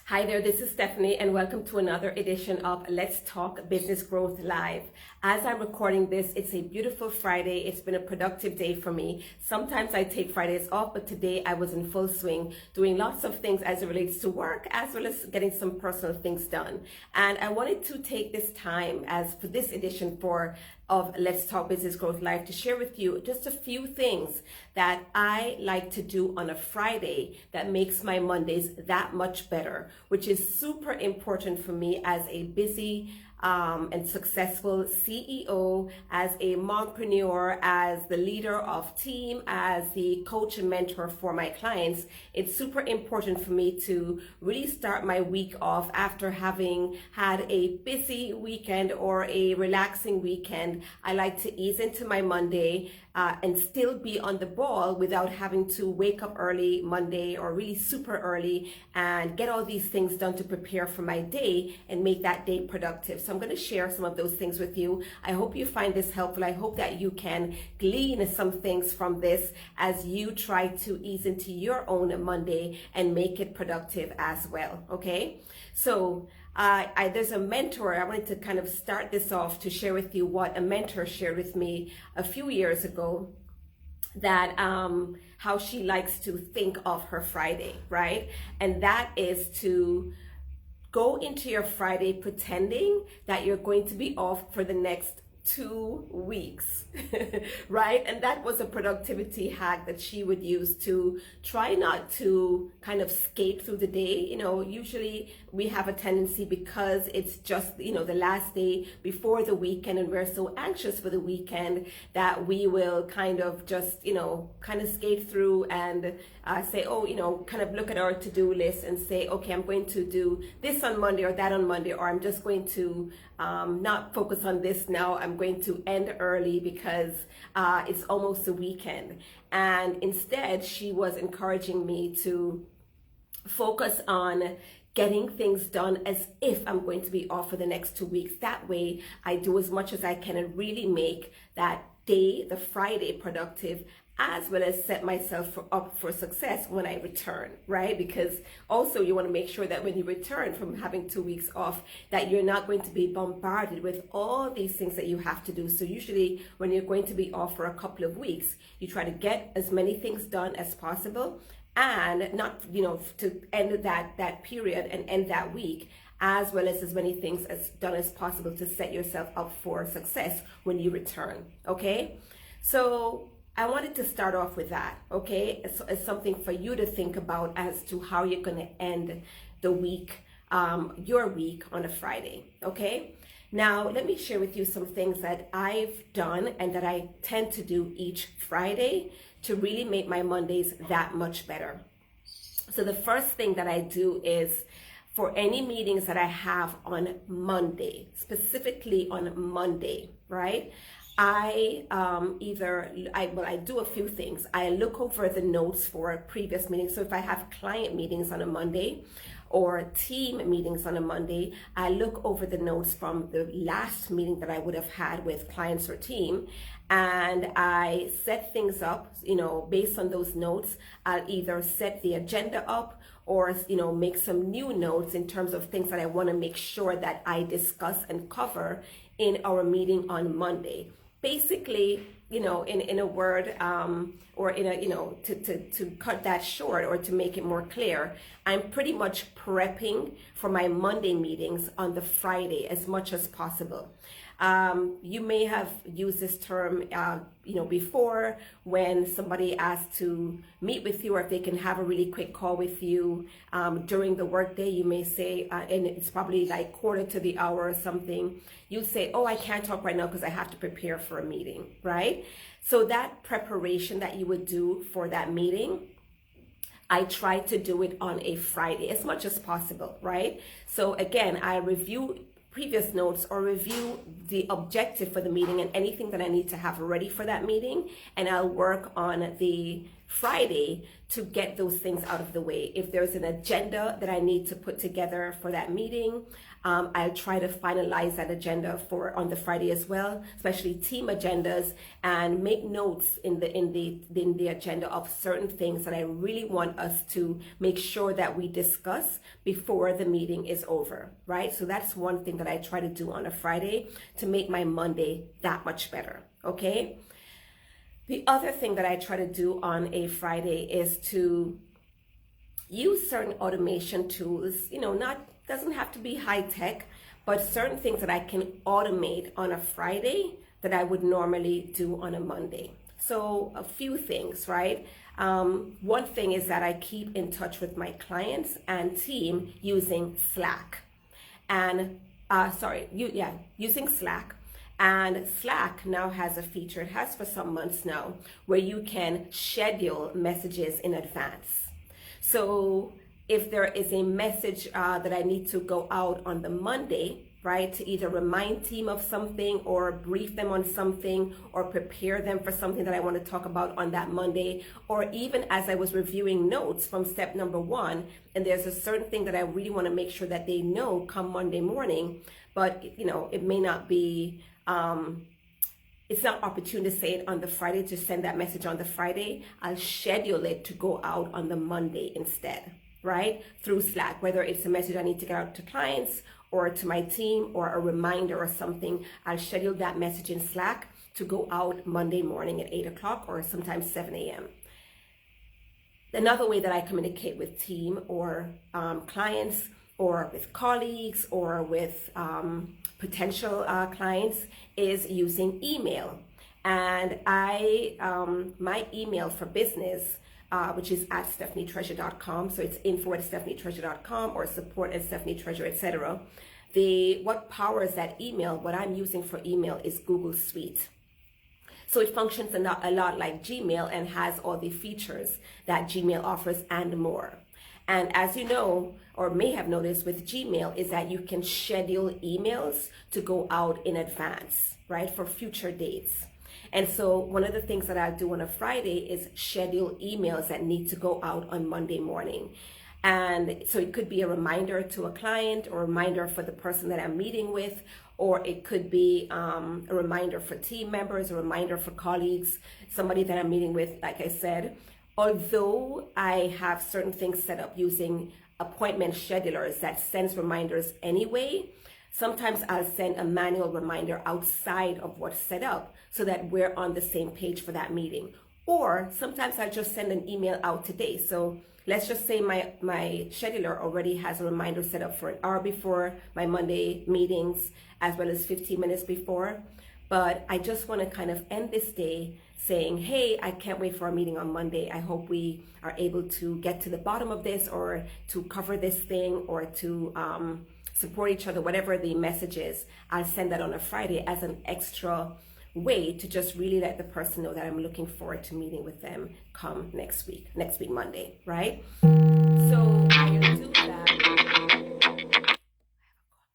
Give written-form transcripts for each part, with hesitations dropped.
Hi there, this is Stephanie, and welcome to another edition of Let's Talk Business Growth Live. As I'm recording this, it's a beautiful Friday. It's been a productive day for me. Sometimes I take Fridays off, but today I was in full swing doing lots of things as it relates to work, as well as getting some personal things done. And I wanted to take this time as for this edition of Let's Talk Business Growth Live to share with you just a few things that I like to do on a Friday that makes my Mondays that much better, which is super important for me as a busy and successful CEO, as a mompreneur, as the leader of team, as the coach and mentor for my clients. It's super important for me to really start my week off after having had a busy weekend or a relaxing weekend. I like to ease into my Monday and still be on the ball without having to wake up early Monday or really super early and get all these things done to prepare for my day and make that day productive. So I'm going to share some of those things with you. I hope you find this helpful. I hope that you can glean some things from this as you try to ease into your own Monday and make it productive as well. Okay, so there's a mentor. I wanted to kind of start this off to share with you what a mentor shared with me a few years ago, that how she likes to think of her Friday, right? And that is to go into your Friday pretending that you're going to be off for the next 2 weeks, right? And that was a productivity hack that she would use to try not to kind of skate through the day. You know, usually we have a tendency, because it's just, the last day before the weekend and we're so anxious for the weekend, that we will kind of just, kind of skate through and say, kind of look at our to-do list and say, okay, I'm going to do this on Monday or that on Monday, or I'm just going to not focus on this now. I'm going to end early because it's almost the weekend. And instead, she was encouraging me to focus on getting things done as if I'm going to be off for the next 2 weeks. That way, I do as much as I can and really make that day, the Friday, productive, as well as set myself up for success when I return, right? Because also you want to make sure that when you return from having 2 weeks off, that you're not going to be bombarded with all these things that you have to do. So usually when you're going to be off for a couple of weeks, you try to get as many things done as possible, and not, to end that period and end that week, as well as many things as done as possible to set yourself up for success when you return, okay? So I wanted to start off with that, okay? It's something for you to think about as to how you're going to end the week, your week on a Friday, okay? Now, let me share with you some things that I've done and that I tend to do each Friday to really make my Mondays that much better. So the first thing that I do is, for any meetings that I have on Monday, specifically on Monday, right? I do a few things. I look over the notes for previous meetings. So if I have client meetings on a Monday or team meetings on a Monday, I look over the notes from the last meeting that I would have had with clients or team, and I set things up, based on those notes. I'll either set the agenda up or, make some new notes in terms of things that I want to make sure that I discuss and cover in our meeting on Monday. Basically, in a word, or in a, to cut that short or to make it more clear, I'm pretty much prepping for my Monday meetings on the Friday as much as possible. You may have used this term, before, when somebody asks to meet with you, or if they can have a really quick call with you during the workday. You may say, and it's probably like quarter to the hour or something, you say, oh, I can't talk right now because I have to prepare for a meeting, right? So that preparation that you would do for that meeting, I try to do it on a Friday as much as possible, right? So again, I review previous notes or review the objective for the meeting and anything that I need to have ready for that meeting, and I'll work on the Friday to get those things out of the way. If there's an agenda that I need to put together for that meeting, I'll try to finalize that agenda for on the Friday as well, especially team agendas, and make notes in the agenda of certain things that I really want us to make sure that we discuss before the meeting is over, right? So that's one thing that I try to do on a Friday to make my Monday that much better, okay? The other thing that I try to do on a Friday is to use certain automation tools, doesn't have to be high tech, but certain things that I can automate on a Friday that I would normally do on a Monday. So a few things, right? One thing is that I keep in touch with my clients and team using Slack. And using Slack. And Slack now has a feature, it has for some months now, where you can schedule messages in advance. So if there is a message that I need to go out on the Monday, right, to either remind team of something or brief them on something or prepare them for something that I want to talk about on that Monday, or even as I was reviewing notes from step number 1, and there's a certain thing that I really want to make sure that they know come Monday morning, but it may not be, it's not opportune to say it on the Friday, to send that message on the Friday. I'll schedule it to go out on the Monday instead, right? Through Slack, whether it's a message I need to get out to clients or to my team or a reminder or something, I'll schedule that message in Slack to go out Monday morning at 8 o'clock or sometimes 7 a.m. Another way that I communicate with team or clients or with colleagues or with potential clients is using email. And my email for business, which is at stephanietreasure.com. So it's info@stephanietreasure.com or support@stephanietreasure, etc. What powers that email, what I'm using for email is Google Suite. So it functions a lot like Gmail and has all the features that Gmail offers and more. And as you know, or may have noticed with Gmail, is that you can schedule emails to go out in advance, right, for future dates. And so one of the things that I'll do on a Friday is schedule emails that need to go out on Monday morning. And so it could be a reminder to a client or a reminder for the person that I'm meeting with, or it could be a reminder for team members, a reminder for colleagues, somebody that I'm meeting with, like I said. Although I have certain things set up using appointment schedulers that sends reminders anyway, sometimes I'll send a manual reminder outside of what's set up so that we're on the same page for that meeting. Or sometimes I'll just send an email out today. So let's just say my scheduler already has a reminder set up for an hour before my Monday meetings, as well as 15 minutes before. But I just want to kind of end this day saying, hey, I can't wait for our meeting on Monday. I hope we are able to get to the bottom of this, or to cover this thing, or to support each other, whatever the message is. I'll send that on a Friday as an extra way to just really let the person know that I'm looking forward to meeting with them come next week Monday, right? So I'll do that.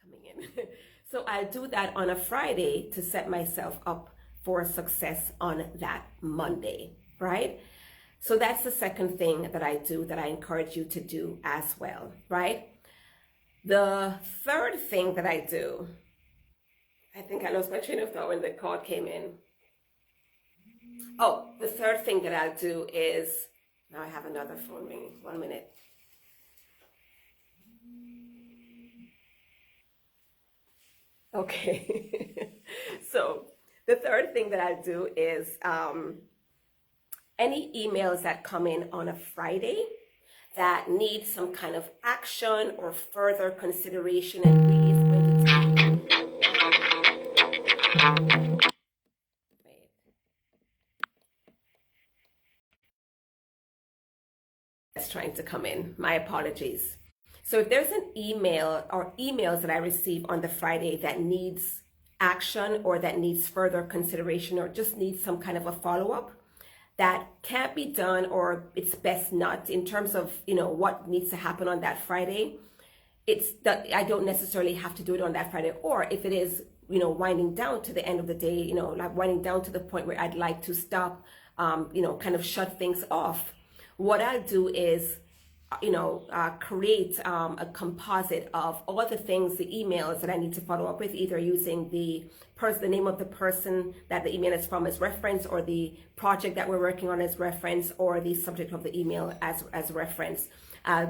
Coming in. So I'll do that on a Friday to set myself up for success on that Monday, right? So that's the second thing that I do that I encourage you to do as well, right? The third thing that I do, I think I lost my train of thought when the call came in. Oh, the third thing that I'll do is, now I have another phone ringing, 1 minute. Okay, so the third thing that I'll do is any emails that come in on a Friday that need some kind of action or further consideration and really is going to take that's trying to come in. My apologies. So if there's an email or emails that I receive on the Friday that needs action or that needs further consideration or just needs some kind of a follow-up that can't be done, or it's best not, in terms of what needs to happen on that Friday, it's that I don't necessarily have to do it on that Friday. Or if it is winding down to the end of the day, like winding down to the point where I'd like to stop kind of shut things off, what I'll do is create a composite of all the things, the emails that I need to follow up with, either using the name of the person that the email is from as reference, or the project that we're working on as reference, or the subject of the email as reference.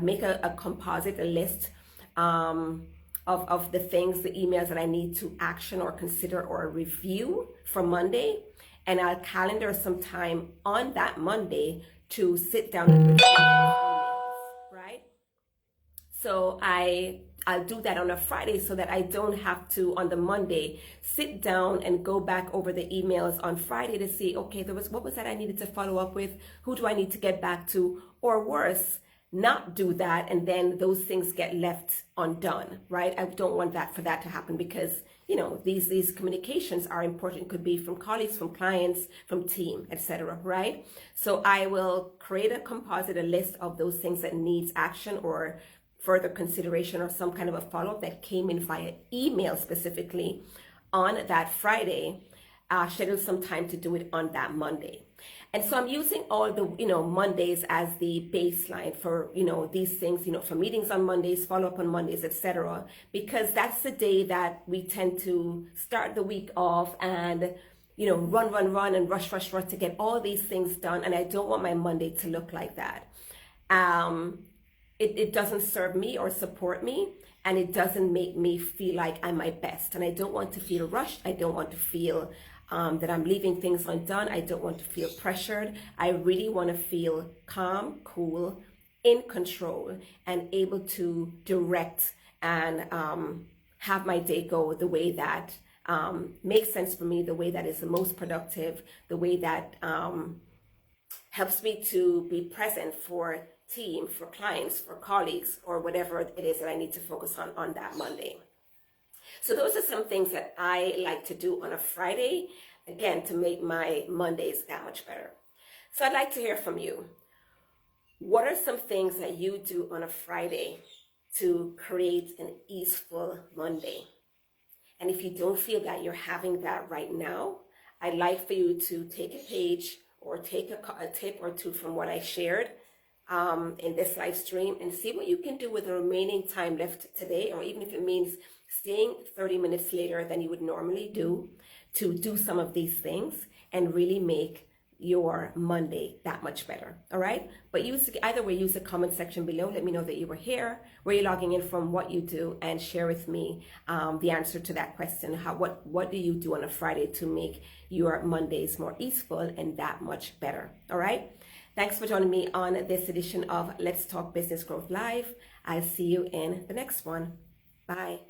Make a composite, a list of the things, the emails that I need to action or consider or review for Monday. And I'll calendar some time on that Monday to sit down and review those emails, right? So I'll do that on a Friday so that I don't have to, on the Monday, sit down and go back over the emails on Friday to see, okay, what was that I needed to follow up with? Who do I need to get back to? Or worse, not do that, and then those things get left undone, right? I don't want for that to happen, because these communications are important. It could be from colleagues, from clients, from team, etc., right? So I will create a composite, a list of those things that needs action or further consideration, or some kind of a follow-up that came in via email specifically on that Friday. Schedule some time to do it on that Monday. And so I'm using all the, Mondays as the baseline for, these things, for meetings on Mondays, follow up on Mondays, etc. Because that's the day that we tend to start the week off and, run and rush to get all these things done. And I don't want my Monday to look like that. It doesn't serve me or support me, and it doesn't make me feel like I'm my best. And I don't want to feel rushed. I don't want to feel that I'm leaving things undone. I don't want to feel pressured. I really want to feel calm, cool, in control, and able to direct and have my day go the way that makes sense for me, the way that is the most productive, the way that helps me to be present for team, for clients, for colleagues, or whatever it is that I need to focus on that Monday. So those are some things that I like to do on a Friday, again, to make my Mondays that much better. So I'd like to hear from you. What are some things that you do on a Friday to create an easeful Monday? And if you don't feel that you're having that right now, I'd like for you to take a page or take a tip or two from what I shared in this live stream, and see what you can do with the remaining time left today, or even if it means staying 30 minutes later than you would normally do, to do some of these things and really make your Monday that much better. All right. But either way, use the comment section below. Let me know that you were here, where you're logging in from, what you do, and share with me the answer to that question. What do you do on a Friday to make your Mondays more easeful and that much better? All right. Thanks for joining me on this edition of Let's Talk Business Growth Live. I'll see you in the next one. Bye.